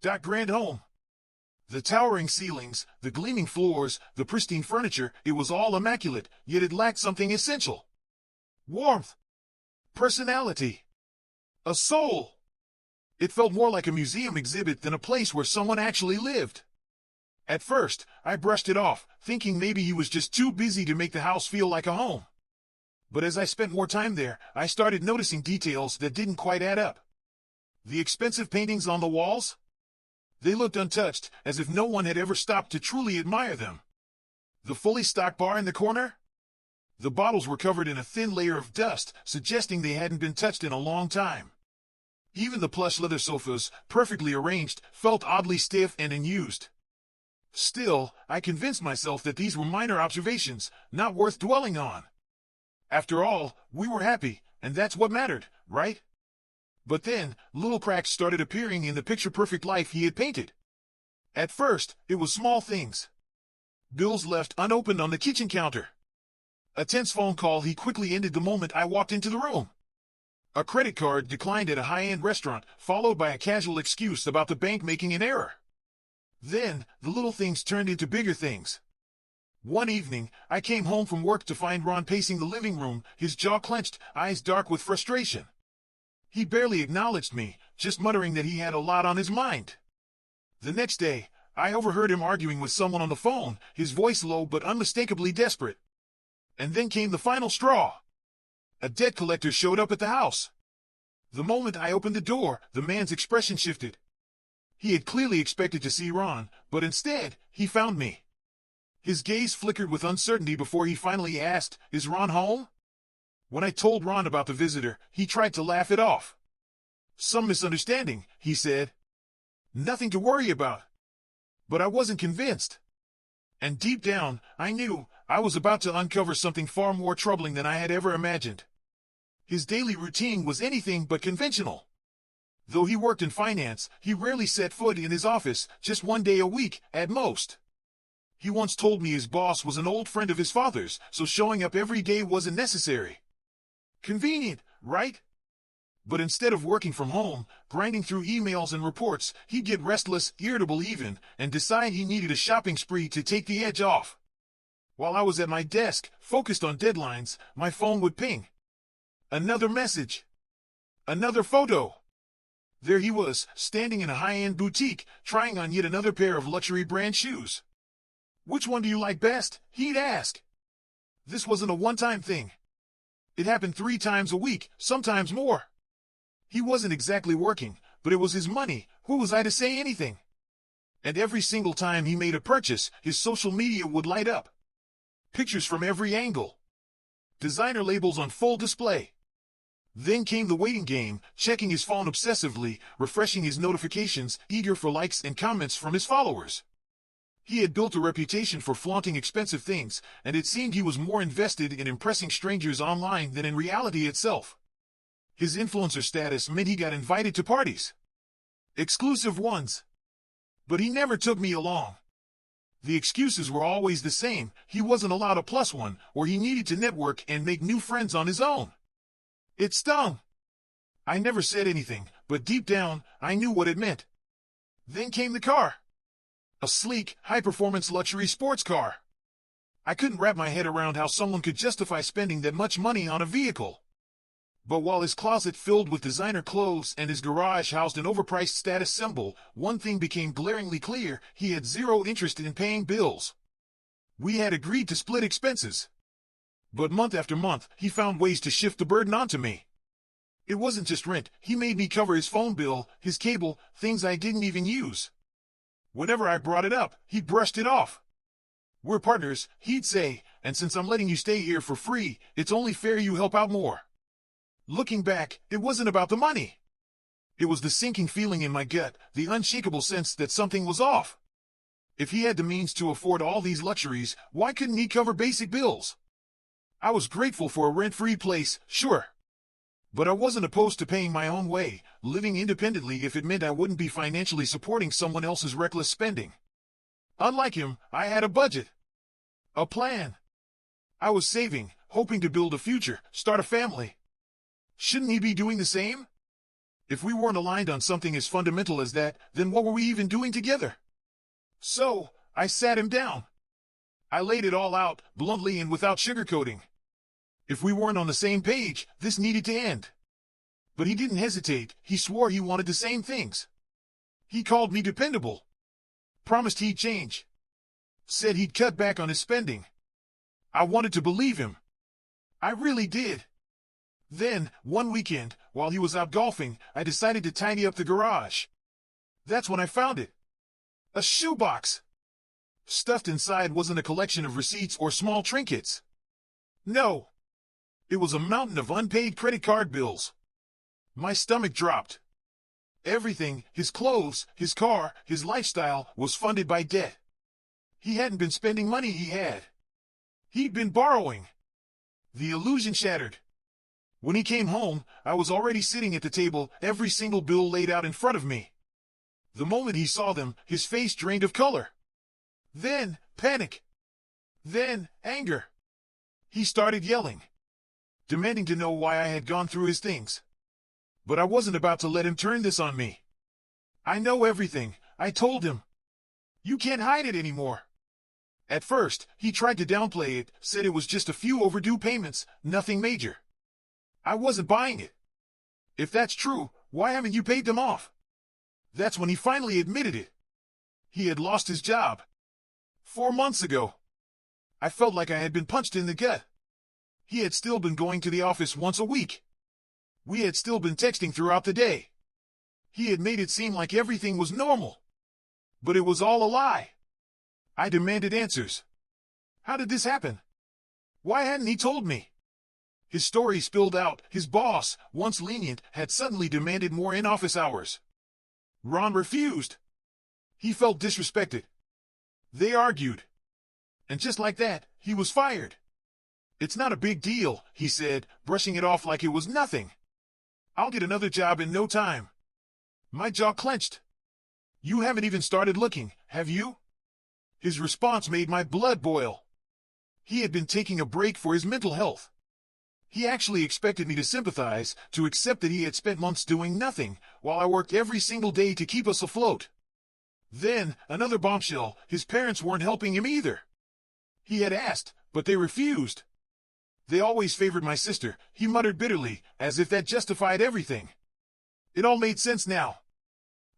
That grand home. The towering ceilings, the gleaming floors, the pristine furniture, it was all immaculate, yet it lacked something essential. Warmth. Personality. A soul. It felt more like a museum exhibit than a place where someone actually lived. At first, I brushed it off, thinking maybe he was just too busy to make the house feel like a home. But as I spent more time there, I started noticing details that didn't quite add up. The expensive paintings on the walls? They looked untouched, as if no one had ever stopped to truly admire them. The fully stocked bar in the corner? The bottles were covered in a thin layer of dust, suggesting they hadn't been touched in a long time. Even the plush leather sofas, perfectly arranged, felt oddly stiff and unused. Still, I convinced myself that these were minor observations, not worth dwelling on. After all, we were happy, and that's what mattered, right? But then, little cracks started appearing in the picture-perfect life he had painted. At first, it was small things. Bills left unopened on the kitchen counter. A tense phone call he quickly ended the moment I walked into the room. A credit card declined at a high-end restaurant, followed by a casual excuse about the bank making an error. Then, the little things turned into bigger things. One evening, I came home from work to find Ron pacing the living room, his jaw clenched, eyes dark with frustration. He barely acknowledged me, just muttering that he had a lot on his mind. The next day, I overheard him arguing with someone on the phone, his voice low but unmistakably desperate. And then came the final straw. A debt collector showed up at the house. The moment I opened the door, the man's expression shifted. He had clearly expected to see Ron, but instead, he found me. His gaze flickered with uncertainty before he finally asked, "Is Ron home?" When I told Ron about the visitor, he tried to laugh it off. "Some misunderstanding," he said. "Nothing to worry about." But I wasn't convinced. And deep down, I knew I was about to uncover something far more troubling than I had ever imagined. His daily routine was anything but conventional. Though he worked in finance, he rarely set foot in his office, just one day a week, at most. He once told me his boss was an old friend of his father's, so showing up every day wasn't necessary. Convenient, right? But instead of working from home, grinding through emails and reports, he'd get restless, irritable even, and decide he needed a shopping spree to take the edge off. While I was at my desk, focused on deadlines, my phone would ping. Another message. Another photo. There he was, standing in a high-end boutique, trying on yet another pair of luxury brand shoes. "Which one do you like best?" he'd ask. This wasn't a one-time thing. It happened 3 times a week, sometimes more. He wasn't exactly working, but it was his money. Who was I to say anything? And every single time he made a purchase, his social media would light up. Pictures from every angle. Designer labels on full display. Then came the waiting game, checking his phone obsessively, refreshing his notifications, eager for likes and comments from his followers. He had built a reputation for flaunting expensive things, and it seemed he was more invested in impressing strangers online than in reality itself. His influencer status meant he got invited to parties. Exclusive ones. But he never took me along. The excuses were always the same: he wasn't allowed a plus one, or he needed to network and make new friends on his own. It stung. I never said anything, but deep down, I knew what it meant. Then came the car. A sleek, high-performance luxury sports car. I couldn't wrap my head around how someone could justify spending that much money on a vehicle. But while his closet filled with designer clothes and his garage housed an overpriced status symbol, one thing became glaringly clear: he had zero interest in paying bills. We had agreed to split expenses. But month after month, he found ways to shift the burden onto me. It wasn't just rent. He made me cover his phone bill, his cable, things I didn't even use. Whenever I brought it up, he brushed it off. "We're partners," he'd say, "and since I'm letting you stay here for free, it's only fair you help out more." Looking back, it wasn't about the money. It was the sinking feeling in my gut, the unshakable sense that something was off. If he had the means to afford all these luxuries, why couldn't he cover basic bills? I was grateful for a rent-free place, sure. But I wasn't opposed to paying my own way, living independently if it meant I wouldn't be financially supporting someone else's reckless spending. Unlike him, I had a budget. A plan. I was saving, hoping to build a future, start a family. Shouldn't he be doing the same? If we weren't aligned on something as fundamental as that, then what were we even doing together? So, I sat him down. I laid it all out, bluntly and without sugarcoating. If we weren't on the same page, this needed to end. But he didn't hesitate. He swore he wanted the same things. He called me dependable. Promised he'd change. Said he'd cut back on his spending. I wanted to believe him. I really did. Then, one weekend, while he was out golfing, I decided to tidy up the garage. That's when I found it. A shoebox. Stuffed inside wasn't a collection of receipts or small trinkets. No. It was a mountain of unpaid credit card bills. My stomach dropped. Everything, his clothes, his car, his lifestyle, was funded by debt. He hadn't been spending money he had. He'd been borrowing. The illusion shattered. When he came home, I was already sitting at the table, every single bill laid out in front of me. The moment he saw them, his face drained of color. Then, panic. Then, anger. He started yelling, demanding to know why I had gone through his things. But I wasn't about to let him turn this on me. I know everything, I told him. You can't hide it anymore. At first, he tried to downplay it, said it was just a few overdue payments, nothing major. I wasn't buying it. If that's true, why haven't you paid them off? That's when he finally admitted it. He had lost his job. 4 months ago. I felt like I had been punched in the gut. He had still been going to the office once a week. We had still been texting throughout the day. He had made it seem like everything was normal. But it was all a lie. I demanded answers. How did this happen? Why hadn't he told me? His story spilled out. His boss, once lenient, had suddenly demanded more in-office hours. Ron refused. He felt disrespected. They argued. And just like that, he was fired. It's not a big deal, he said, brushing it off like it was nothing. I'll get another job in no time. My jaw clenched. You haven't even started looking, have you? His response made my blood boil. He had been taking a break for his mental health. He actually expected me to sympathize, to accept that he had spent months doing nothing, while I worked every single day to keep us afloat. Then, another bombshell, his parents weren't helping him either. He had asked, but they refused. They always favored my sister, he muttered bitterly, as if that justified everything. It all made sense now.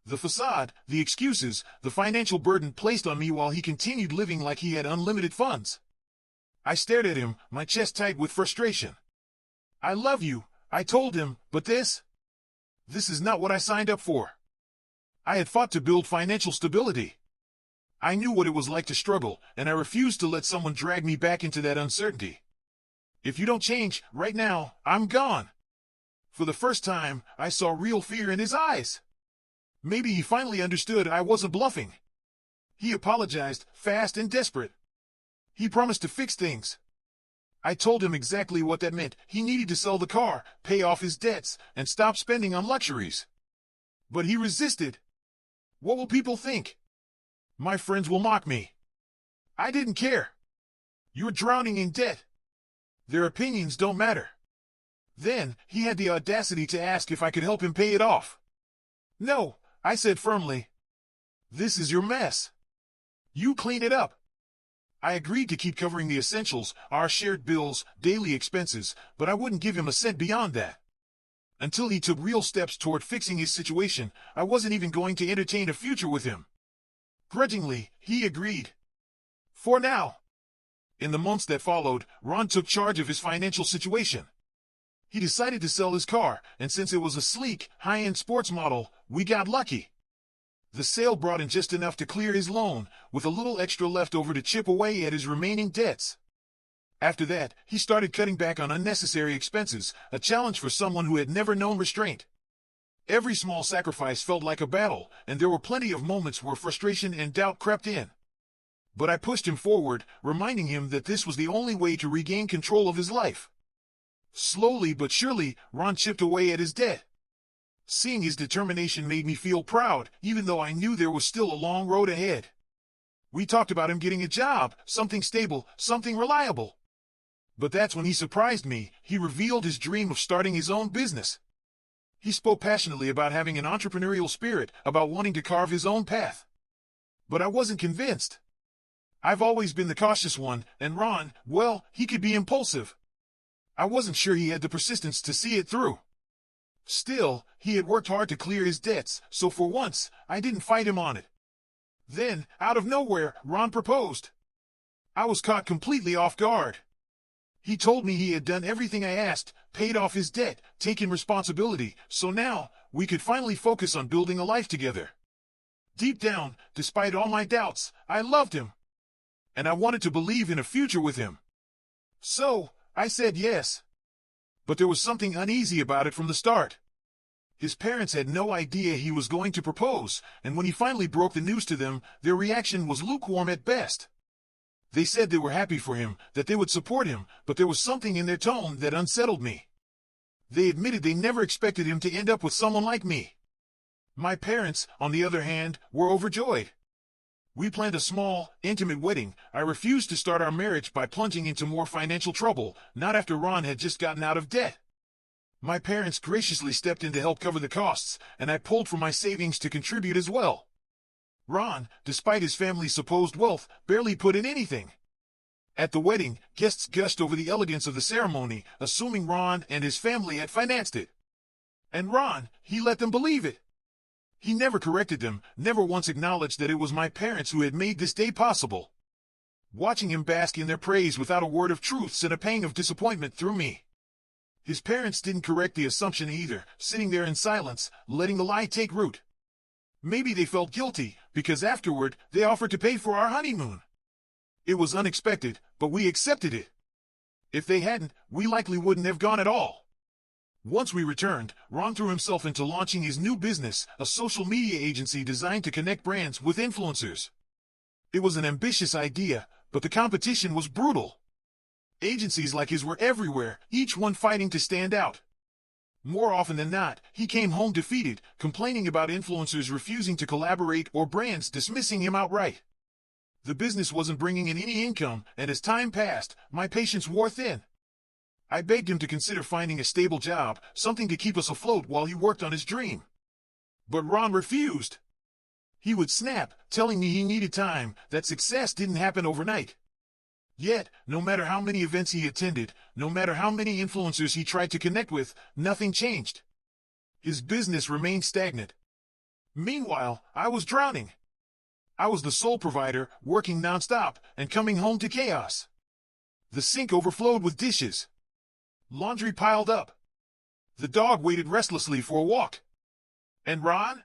The facade, the excuses, the financial burden placed on me while he continued living like he had unlimited funds. I stared at him, my chest tight with frustration. I love you, I told him, but this is not what I signed up for. I had fought to build financial stability. I knew what it was like to struggle, and I refused to let someone drag me back into that uncertainty. If you don't change, right now, I'm gone. For the first time, I saw real fear in his eyes. Maybe he finally understood I wasn't bluffing. He apologized, fast and desperate. He promised to fix things. I told him exactly what that meant. He needed to sell the car, pay off his debts, and stop spending on luxuries. But he resisted. What will people think? My friends will mock me. I didn't care. You're drowning in debt. Their opinions don't matter. Then, he had the audacity to ask if I could help him pay it off. No, I said firmly. This is your mess. You clean it up. I agreed to keep covering the essentials, our shared bills, daily expenses, but I wouldn't give him a cent beyond that. Until he took real steps toward fixing his situation, I wasn't even going to entertain a future with him. Grudgingly, he agreed. For now. In the months that followed, Ron took charge of his financial situation. He decided to sell his car, and since it was a sleek, high-end sports model, we got lucky. The sale brought in just enough to clear his loan, with a little extra left over to chip away at his remaining debts. After that, he started cutting back on unnecessary expenses, a challenge for someone who had never known restraint. Every small sacrifice felt like a battle, and there were plenty of moments where frustration and doubt crept in. But I pushed him forward, reminding him that this was the only way to regain control of his life. Slowly but surely, Ron chipped away at his debt. Seeing his determination made me feel proud, even though I knew there was still a long road ahead. We talked about him getting a job, something stable, something reliable. But that's when he surprised me. He revealed his dream of starting his own business. He spoke passionately about having an entrepreneurial spirit, about wanting to carve his own path. But I wasn't convinced. I've always been the cautious one, and Ron, well, he could be impulsive. I wasn't sure he had the persistence to see it through. Still, he had worked hard to clear his debts, so for once, I didn't fight him on it. Then, out of nowhere, Ron proposed. I was caught completely off guard. He told me he had done everything I asked, paid off his debt, taken responsibility, so now, we could finally focus on building a life together. Deep down, despite all my doubts, I loved him. And I wanted to believe in a future with him. So, I said yes. But there was something uneasy about it from the start. His parents had no idea he was going to propose, and when he finally broke the news to them, their reaction was lukewarm at best. They said they were happy for him, that they would support him, but there was something in their tone that unsettled me. They admitted they never expected him to end up with someone like me. My parents, on the other hand, were overjoyed. We planned a small, intimate wedding. I refused to start our marriage by plunging into more financial trouble, not after Ron had just gotten out of debt. My parents graciously stepped in to help cover the costs, and I pulled from my savings to contribute as well. Ron, despite his family's supposed wealth, barely put in anything. At the wedding, guests gushed over the elegance of the ceremony, assuming Ron and his family had financed it. And Ron, he let them believe it. He never corrected them, never once acknowledged that it was my parents who had made this day possible. Watching him bask in their praise without a word of truth sent a pang of disappointment through me. His parents didn't correct the assumption either, sitting there in silence, letting the lie take root. Maybe they felt guilty, because afterward, they offered to pay for our honeymoon. It was unexpected, but we accepted it. If they hadn't, we likely wouldn't have gone at all. Once we returned, Ron threw himself into launching his new business, a social media agency designed to connect brands with influencers. It was an ambitious idea, but the competition was brutal. Agencies like his were everywhere, each one fighting to stand out. More often than not, he came home defeated, complaining about influencers refusing to collaborate or brands dismissing him outright. The business wasn't bringing in any income, and as time passed, my patience wore thin. I begged him to consider finding a stable job, something to keep us afloat while he worked on his dream. But Ron refused. He would snap, telling me he needed time, that success didn't happen overnight. Yet, no matter how many events he attended, no matter how many influencers he tried to connect with, nothing changed. His business remained stagnant. Meanwhile, I was drowning. I was the sole provider, working nonstop, and coming home to chaos. The sink overflowed with dishes. Laundry piled up. The dog waited restlessly for a walk. And Ron?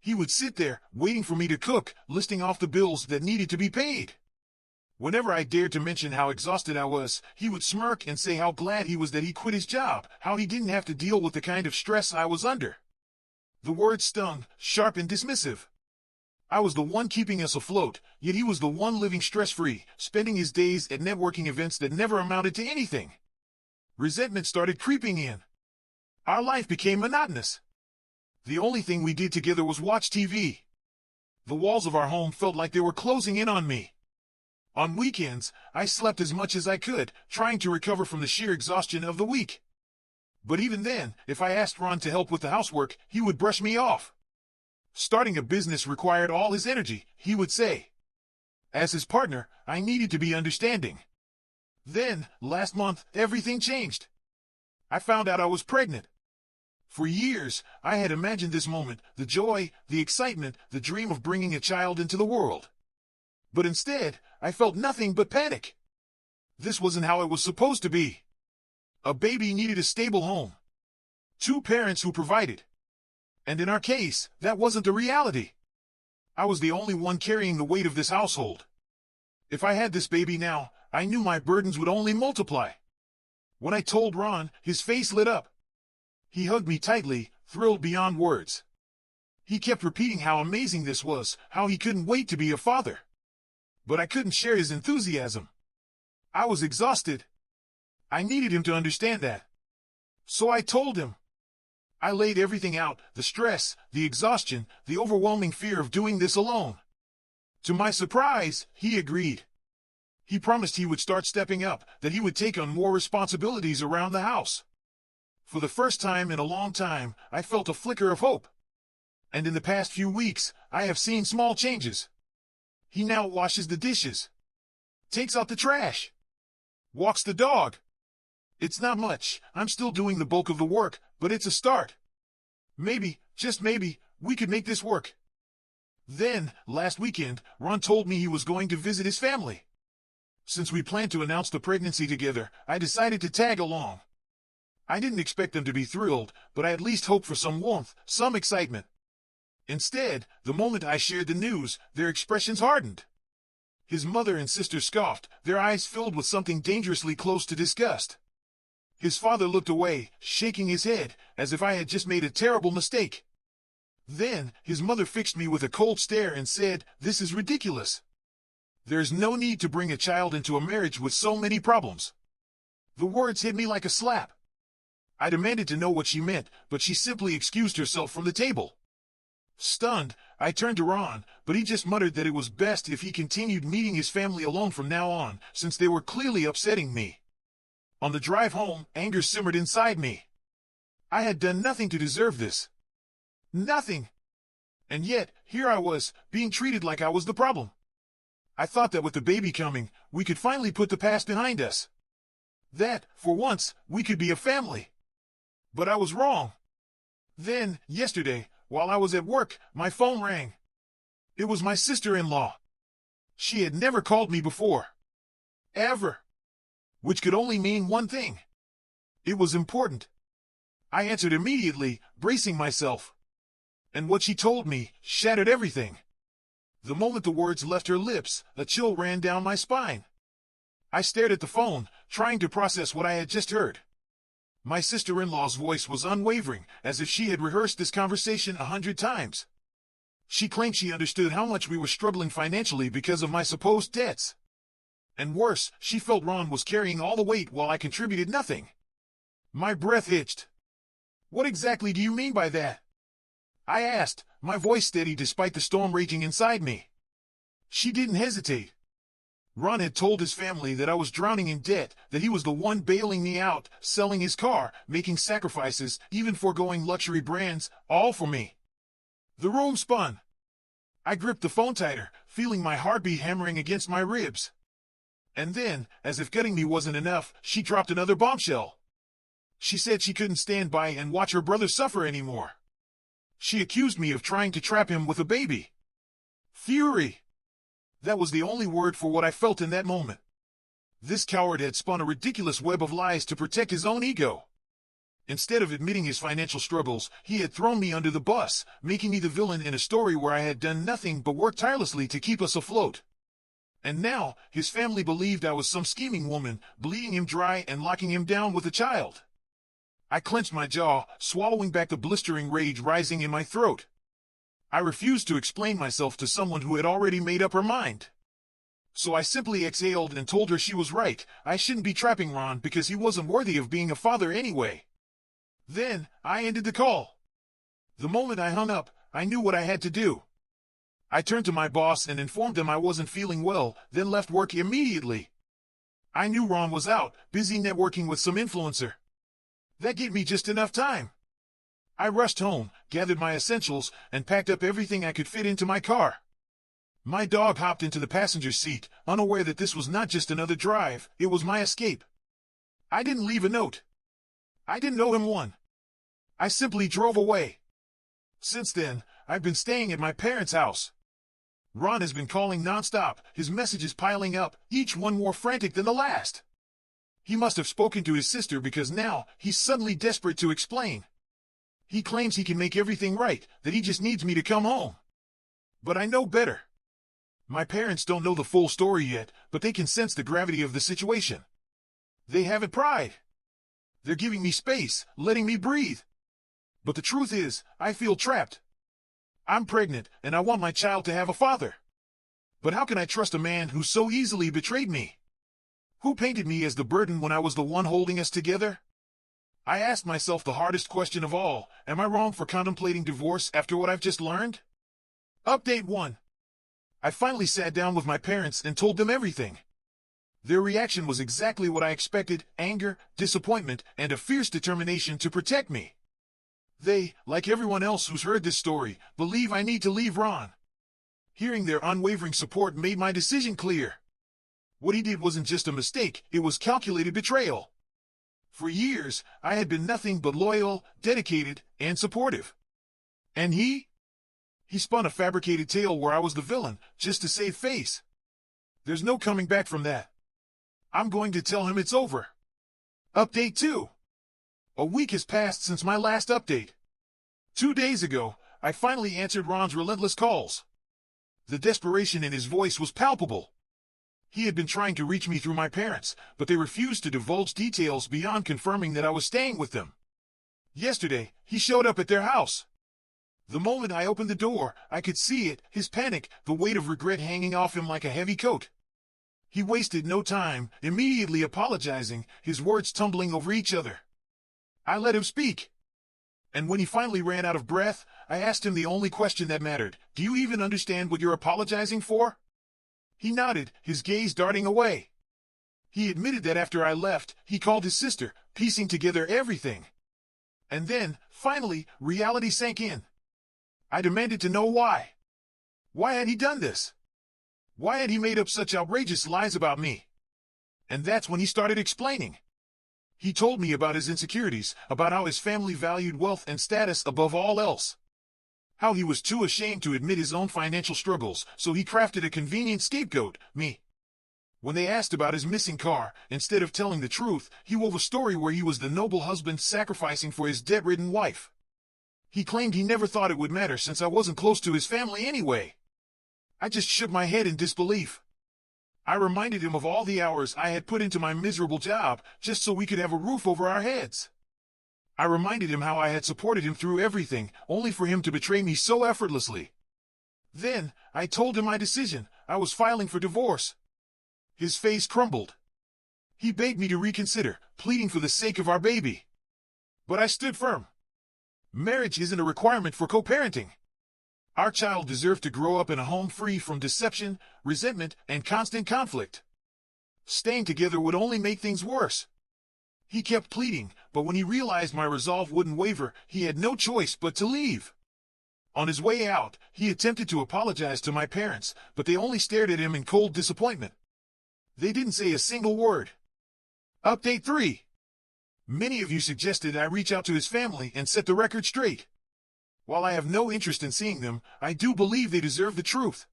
He would sit there, waiting for me to cook, listing off the bills that needed to be paid. Whenever I dared to mention how exhausted I was, he would smirk and say how glad he was that he quit his job, how he didn't have to deal with the kind of stress I was under. The words stung, sharp and dismissive. I was the one keeping us afloat, yet he was the one living stress-free, spending his days at networking events that never amounted to anything. Resentment started creeping in. Our life became monotonous. The only thing we did together was watch TV. The walls of our home felt like they were closing in on me. On weekends, I slept as much as I could, trying to recover from the sheer exhaustion of the week. But even then, if I asked Ron to help with the housework, he would brush me off. Starting a business required all his energy, he would say. As his partner, I needed to be understanding. Then, last month, everything changed. I found out I was pregnant. For years, I had imagined this moment, the joy, the excitement, the dream of bringing a child into the world. But instead, I felt nothing but panic. This wasn't how it was supposed to be. A baby needed a stable home. 2 parents who provided. And in our case, that wasn't the reality. I was the only one carrying the weight of this household. If I had this baby now, I knew my burdens would only multiply. When I told Ron, his face lit up. He hugged me tightly, thrilled beyond words. He kept repeating how amazing this was, how he couldn't wait to be a father. But I couldn't share his enthusiasm. I was exhausted. I needed him to understand that. So I told him. I laid everything out, the stress, the exhaustion, the overwhelming fear of doing this alone. To my surprise, he agreed. He promised he would start stepping up, that he would take on more responsibilities around the house. For the first time in a long time, I felt a flicker of hope. And in the past few weeks, I have seen small changes. He now washes the dishes, takes out the trash, walks the dog. It's not much, I'm still doing the bulk of the work, but it's a start. Maybe, just maybe, we could make this work. Then, last weekend, Ron told me he was going to visit his family. Since we planned to announce the pregnancy together, I decided to tag along. I didn't expect them to be thrilled, but I at least hoped for some warmth, some excitement. Instead, the moment I shared the news, their expressions hardened. His mother and sister scoffed, their eyes filled with something dangerously close to disgust. His father looked away, shaking his head, as if I had just made a terrible mistake. Then, his mother fixed me with a cold stare and said, "This is ridiculous. There's no need to bring a child into a marriage with so many problems." The words hit me like a slap. I demanded to know what she meant, but she simply excused herself from the table. Stunned, I turned to Ron, but he just muttered that it was best if he continued meeting his family alone from now on, since they were clearly upsetting me. On the drive home, anger simmered inside me. I had done nothing to deserve this. Nothing. And yet, here I was, being treated like I was the problem. I thought that with the baby coming, we could finally put the past behind us. That, for once, we could be a family. But I was wrong. Then, yesterday, while I was at work, my phone rang. It was my sister-in-law. She had never called me before. Ever. Which could only mean one thing. It was important. I answered immediately, bracing myself. And what she told me shattered everything. The moment the words left her lips, a chill ran down my spine. I stared at the phone, trying to process what I had just heard. My sister-in-law's voice was unwavering, as if she had rehearsed this conversation 100 times. She claimed she understood how much we were struggling financially because of my supposed debts. And worse, she felt Ron was carrying all the weight while I contributed nothing. My breath hitched. "What exactly do you mean by that?" I asked, my voice steady despite the storm raging inside me. She didn't hesitate. Ron had told his family that I was drowning in debt, that he was the one bailing me out, selling his car, making sacrifices, even foregoing luxury brands, all for me. The room spun. I gripped the phone tighter, feeling my heartbeat hammering against my ribs. And then, as if gutting me wasn't enough, she dropped another bombshell. She said she couldn't stand by and watch her brother suffer anymore. She accused me of trying to trap him with a baby. Fury. That was the only word for what I felt in that moment. This coward had spun a ridiculous web of lies to protect his own ego. Instead of admitting his financial struggles, he had thrown me under the bus, making me the villain in a story where I had done nothing but work tirelessly to keep us afloat. And now, his family believed I was some scheming woman, bleeding him dry and locking him down with a child. I clenched my jaw, swallowing back the blistering rage rising in my throat. I refused to explain myself to someone who had already made up her mind. So I simply exhaled and told her she was right. I shouldn't be trapping Ron because he wasn't worthy of being a father anyway. Then, I ended the call. The moment I hung up, I knew what I had to do. I turned to my boss and informed him I wasn't feeling well, then left work immediately. I knew Ron was out, busy networking with some influencer. That gave me just enough time. I rushed home, gathered my essentials, and packed up everything I could fit into my car. My dog hopped into the passenger seat, unaware that this was not just another drive, it was my escape. I didn't leave a note. I didn't owe him one. I simply drove away. Since then, I've been staying at my parents' house. Ron has been calling nonstop, his messages piling up, each one more frantic than the last. He must have spoken to his sister because now, he's suddenly desperate to explain. He claims he can make everything right, that he just needs me to come home. But I know better. My parents don't know the full story yet, but they can sense the gravity of the situation. They haven't pried. They're giving me space, letting me breathe. But the truth is, I feel trapped. I'm pregnant, and I want my child to have a father. But how can I trust a man who so easily betrayed me? Who painted me as the burden when I was the one holding us together? I asked myself the hardest question of all, am I wrong for contemplating divorce after what I've just learned? Update 1. I finally sat down with my parents and told them everything. Their reaction was exactly what I expected: anger, disappointment, and a fierce determination to protect me. They, like everyone else who's heard this story, believe I need to leave Ron. Hearing their unwavering support made my decision clear. What he did wasn't just a mistake, it was calculated betrayal. For years, I had been nothing but loyal, dedicated, and supportive. And he? He spun a fabricated tale where I was the villain, just to save face. There's no coming back from that. I'm going to tell him it's over. Update 2. A week has passed since my last update. 2 days ago, I finally answered Ron's relentless calls. The desperation in his voice was palpable. He had been trying to reach me through my parents, but they refused to divulge details beyond confirming that I was staying with them. Yesterday, he showed up at their house. The moment I opened the door, I could see it, his panic, the weight of regret hanging off him like a heavy coat. He wasted no time, immediately apologizing, his words tumbling over each other. I let him speak. And when he finally ran out of breath, I asked him the only question that mattered: do you even understand what you're apologizing for? He nodded, his gaze darting away. He admitted that after I left, he called his sister, piecing together everything. And then, finally, reality sank in. I demanded to know why. Why had he done this? Why had he made up such outrageous lies about me? And that's when he started explaining. He told me about his insecurities, about how his family valued wealth and status above all else. How he was too ashamed to admit his own financial struggles, so he crafted a convenient scapegoat, me. When they asked about his missing car, instead of telling the truth, he wove a story where he was the noble husband sacrificing for his debt-ridden wife. He claimed he never thought it would matter since I wasn't close to his family anyway. I just shook my head in disbelief. I reminded him of all the hours I had put into my miserable job, just so we could have a roof over our heads. I reminded him how I had supported him through everything, only for him to betray me so effortlessly. Then, I told him my decision: I was filing for divorce. His face crumbled. He begged me to reconsider, pleading for the sake of our baby. But I stood firm. Marriage isn't a requirement for co-parenting. Our child deserved to grow up in a home free from deception, resentment, and constant conflict. Staying together would only make things worse. He kept pleading, but when he realized my resolve wouldn't waver, he had no choice but to leave. On his way out, he attempted to apologize to my parents, but they only stared at him in cold disappointment. They didn't say a single word. Update 3. Many of you suggested I reach out to his family and set the record straight. While I have no interest in seeing them, I do believe they deserve the truth.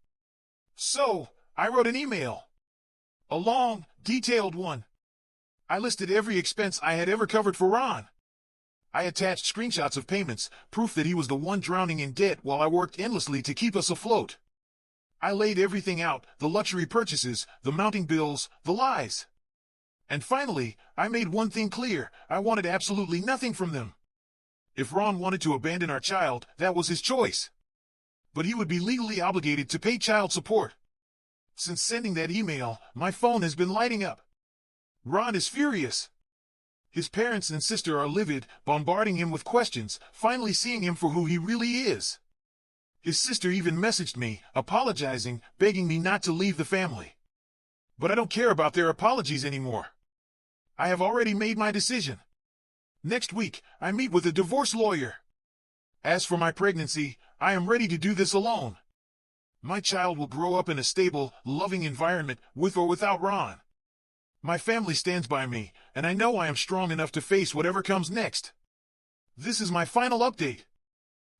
So, I wrote an email. A long, detailed one. I listed every expense I had ever covered for Ron. I attached screenshots of payments, proof that he was the one drowning in debt while I worked endlessly to keep us afloat. I laid everything out: the luxury purchases, the mounting bills, the lies. And finally, I made one thing clear: I wanted absolutely nothing from them. If Ron wanted to abandon our child, that was his choice. But he would be legally obligated to pay child support. Since sending that email, my phone has been lighting up. Ron is furious. His parents and sister are livid, bombarding him with questions, finally seeing him for who he really is. His sister even messaged me, apologizing, begging me not to leave the family. But I don't care about their apologies anymore. I have already made my decision. Next week, I meet with a divorce lawyer. As for my pregnancy, I am ready to do this alone. My child will grow up in a stable, loving environment, with or without Ron. My family stands by me, and I know I am strong enough to face whatever comes next. This is my final update.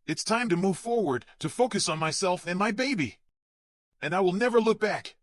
It's time to move forward, to focus on myself and my baby. And I will never look back.